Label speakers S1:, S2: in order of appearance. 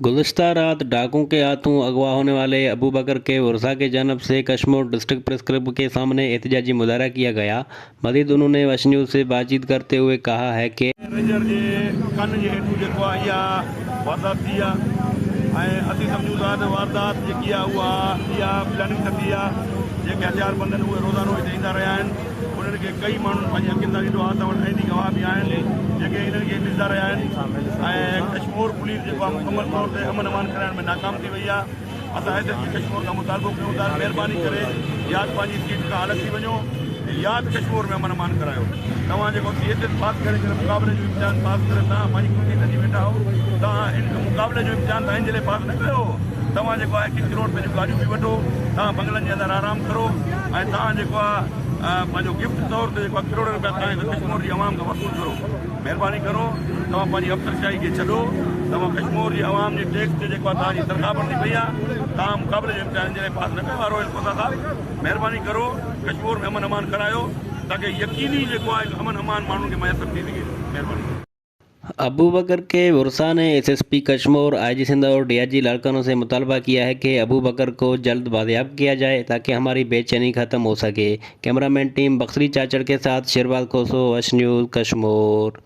S1: गुज़िश्ता रात डाकुओं के हाथों अगवा होने वाले अबू बकर के वर्षा की जानब से कश्मीर डिस्ट्रिक्ट प्रेस क्लब के सामने एहतजाजी मुजाहरा किया गया। मज़ीद उन्होंने वश न्यूज़ से बातचीत करते हुए कहा है कि
S2: रेंजर जे कन जे हेठूं जेको आहे इहा वारदात थी आहे ऐं असीं सम्झूं था त वारदात जेकी आहे उहा इहा प्लानिंग थी आहे। जेके हथियारबंद आहिनि उहे रोज़ानो हिते ईंदा रहिया आहिनि। उन्हनि खे कई माण्हुनि पंहिंजे अखियुनि सां ॾिठो आहे, असां वटि ऐनी गवाह बि आहिनि जेके हिननि खे ॾिसंदा रहिया आहिनि। ऐं कश्मीर पुलिस जेको आहे मुकमल तौर ते अमन अमान कराइण में नाकाम थी वई आहे। असां हिते कश्मीर खां मुतालबो कयूं था, महिरबानी करे या पंहिंजी सीट खां अलॻि थी वञो या कश्मीर में अमन अमान करायो। तव्हां जेको सीएत पास करे मुक़ाबले जो इम्तिहान पास करे तव्हां पंहिंजी कुर्सी ते वेठा हो, तव्हां इन मुक़ाबले जो इम्तिहान तव्हां जे लाइ पास न कयो। तव्हां जेको आहे किंग रोड ते गाॾियूं बि वठो, तव्हां बंगलनि जे अंदरि आराम करो ऐं तव्हां जेको आहे पंहिंजो गिफ्ट तौर ते जेको आहे करोड़ रुपया तव्हां कश्मीर जी आवाम खां वसूल करो। महिरबानी करो, तव्हां पंहिंजी अफ़सरशाही खे छॾो। तव्हां कश्मीर जी आवाम जे टैक्स ते जेको आहे तव्हांजी तनख़्वाह भरणी पई आहे, तव्हां मुक़ाबले जो इम्तिहान जे लाइ पास न कयो आहे। रॉयल कोसा साहब महिरबानी करो, कश्मीर में अमन अमान करायो ताकि यकीनी जेको आहे अमन अमान माण्हुनि खे मैसर थी सघे। महिरबानी।
S1: अबू बकर के वर्षा ने एसएसपी कश्मीर आईजी सिंध और डीआईजी लाड़कानों से मुतालबा किया है कि अबू बकर को जल्द बाजियाब किया जाए ताकि हमारी बेचैनी ख़त्म हो सके। कैमरामैन टीम बख्तरी चाचड़ के साथ शेरवाल कोसो, वश न्यूज़ कश्मीर।